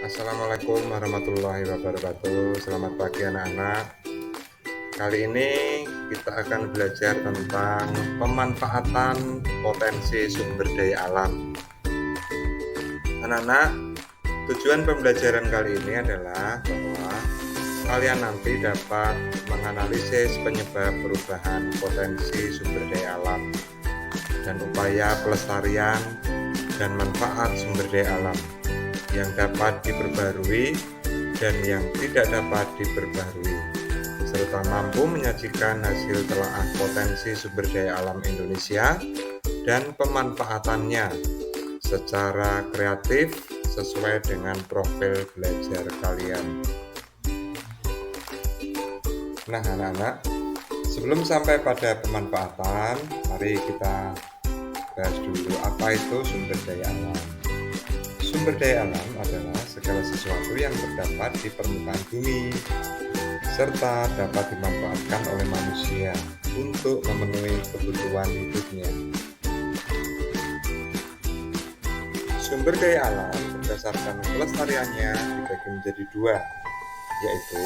Assalamualaikum warahmatullahi wabarakatuh. Selamat pagi anak-anak. Kali ini kita akan belajar tentang pemanfaatan potensi sumber daya alam. Anak-anak, tujuan pembelajaran kali ini adalah bahwa kalian nanti dapat menganalisis penyebab perubahan potensi sumber daya alam dan upaya pelestarian dan manfaat sumber daya alam yang dapat diperbarui dan yang tidak dapat diperbarui, serta mampu menyajikan hasil telaah potensi sumber daya alam Indonesia dan pemanfaatannya secara kreatif sesuai dengan profil belajar kalian. Nah anak-anak, sebelum sampai pada pemanfaatan, mari kita bahas dulu apa itu sumber daya alam. Sumber daya alam adalah segala sesuatu yang terdapat di permukaan bumi serta dapat dimanfaatkan oleh manusia untuk memenuhi kebutuhan hidupnya. Sumber daya alam berdasarkan kelestariannya dibagi menjadi dua, yaitu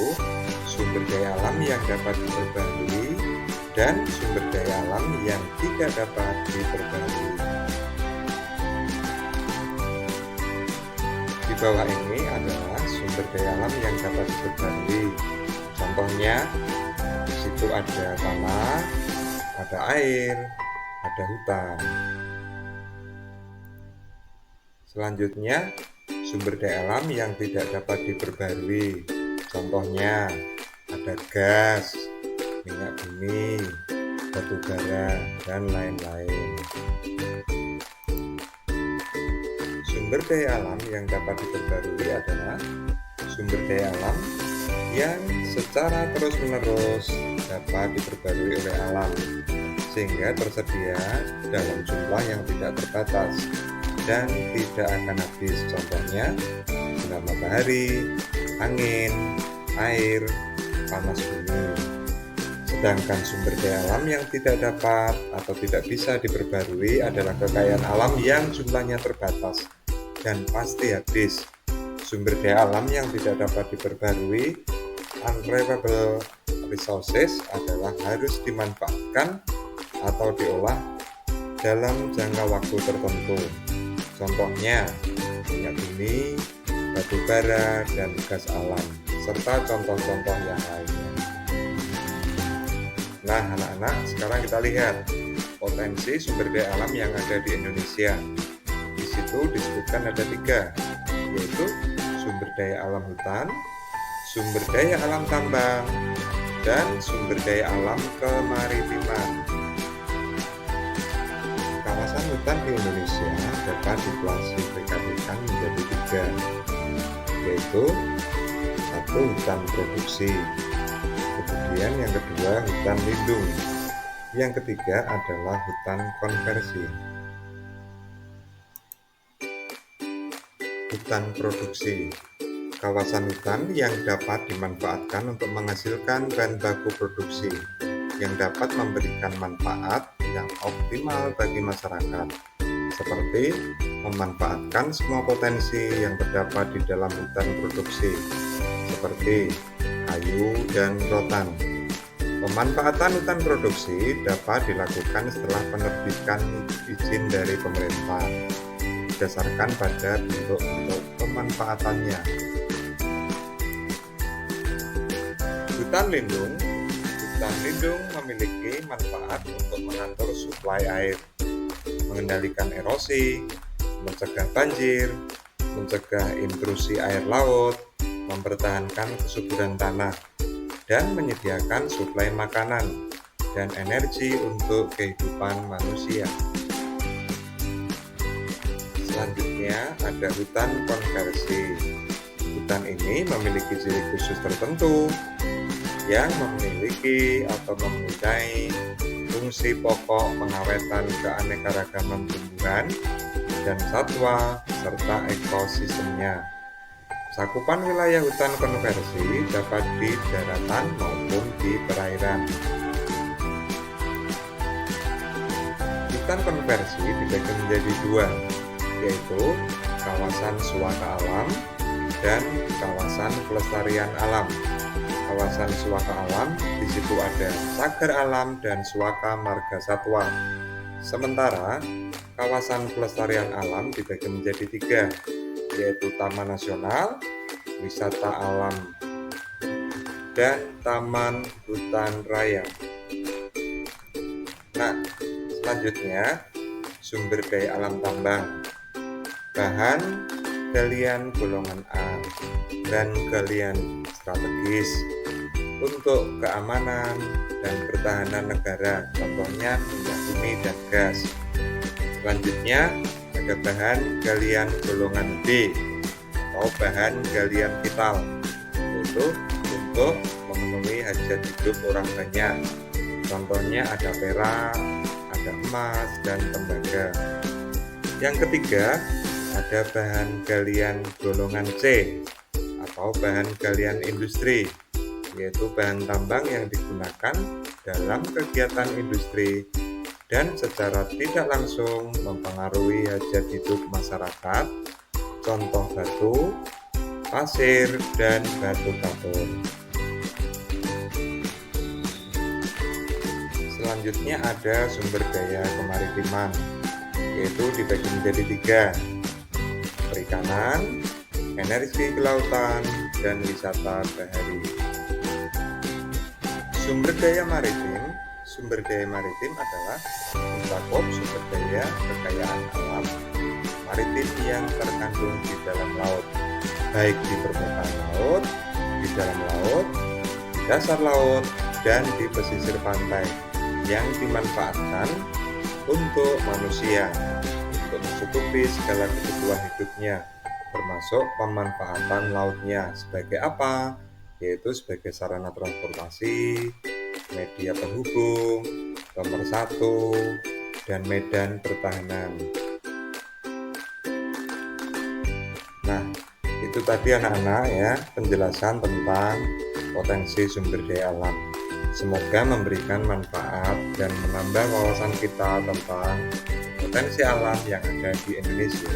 sumber daya alam yang dapat diperbarui dan sumber daya alam yang tidak dapat diperbarui. Di bawah ini adalah sumber daya alam yang dapat diperbarui. Contohnya, di situ ada tanah, ada air, ada hutan. Selanjutnya, sumber daya alam yang tidak dapat diperbarui. Contohnya, ada gas, minyak bumi, batu bara, dan lain-lain. Sumber daya alam yang dapat diperbarui adalah sumber daya alam yang secara terus-menerus dapat diperbarui oleh alam, sehingga tersedia dalam jumlah yang tidak terbatas dan tidak akan habis. Contohnya, sinar matahari, angin, air, panas bumi. Sedangkan sumber daya alam yang tidak dapat atau tidak bisa diperbarui adalah kekayaan alam yang jumlahnya terbatas dan pasti habis. Sumber daya alam yang tidak dapat diperbarui, unrenewable resources, adalah harus dimanfaatkan atau diolah dalam jangka waktu tertentu. Contohnya, minyak bumi, batu bara, dan gas alam, serta contoh-contoh yang lainnya. Nah, anak-anak, sekarang kita lihat potensi sumber daya alam yang ada di Indonesia. Di situ disebutkan ada 3, yaitu sumber daya alam hutan, sumber daya alam tambang, dan sumber daya alam kemaritiman. Kawasan hutan di Indonesia dapat diklasifikasikan menjadi 3, yaitu 1, hutan produksi, kemudian yang kedua hutan lindung, yang ketiga adalah hutan konversi. Hutan produksi, kawasan hutan yang dapat dimanfaatkan untuk menghasilkan bahan baku produksi yang dapat memberikan manfaat yang optimal bagi masyarakat, seperti memanfaatkan semua potensi yang terdapat di dalam hutan produksi, seperti kayu dan rotan. Pemanfaatan hutan produksi dapat dilakukan setelah penerbitan izin dari pemerintah, berdasarkan pada bentuk-bentuk pemanfaatannya. Hutan lindung memiliki manfaat untuk mengatur suplai air, mengendalikan erosi, mencegah banjir, mencegah intrusi air laut, mempertahankan kesuburan tanah, dan menyediakan suplai makanan dan energi untuk kehidupan manusia. Selanjutnya ada hutan konversi. Hutan ini memiliki ciri khusus tertentu yang memiliki atau mempunyai fungsi pokok pengawetan keanekaragaman tumbuhan dan satwa serta ekosistemnya. Cakupan wilayah hutan konversi dapat di daratan maupun di perairan. Hutan konversi dibagi menjadi 2, yaitu kawasan suaka alam dan kawasan pelestarian alam. Kawasan Suaka Alam, di situ ada Cagar Alam dan Suaka Marga Satwa. Sementara kawasan pelestarian alam dibagi menjadi 3, yaitu Taman Nasional, Wisata Alam, dan Taman Hutan Raya. Nah, selanjutnya sumber daya alam tambang. Bahan galian golongan A dan galian strategis untuk keamanan dan pertahanan negara, contohnya minyak bumi dan gas. Selanjutnya ada bahan galian golongan B atau bahan galian vital, yaitu untuk memenuhi hajat hidup orang banyak, contohnya ada perak, ada emas, dan tembaga. Yang ketiga ada bahan galian golongan C atau bahan galian industri, yaitu bahan tambang yang digunakan dalam kegiatan industri dan secara tidak langsung mempengaruhi hajat hidup masyarakat, contoh batu, pasir, dan batu kapur. Selanjutnya ada sumber daya kemaritiman, yaitu dibagi menjadi 3, perikanan, energi kelautan, dan wisata bahari. Sumber daya maritim adalah mencakup sumber daya kekayaan alam maritim yang terkandung di dalam laut, baik di permukaan laut, di dalam laut, di dasar laut, dan di pesisir pantai, yang dimanfaatkan untuk manusia untuk mencukupi segala kebutuhan hidupnya, termasuk pemanfaatan lautnya sebagai apa? Yaitu sebagai sarana transportasi, media penghubung, pemersatu, dan medan pertahanan. Nah, itu tadi anak-anak ya, penjelasan tentang potensi sumber daya alam. Semoga memberikan manfaat dan menambah wawasan kita tentang potensi alam yang ada di Indonesia.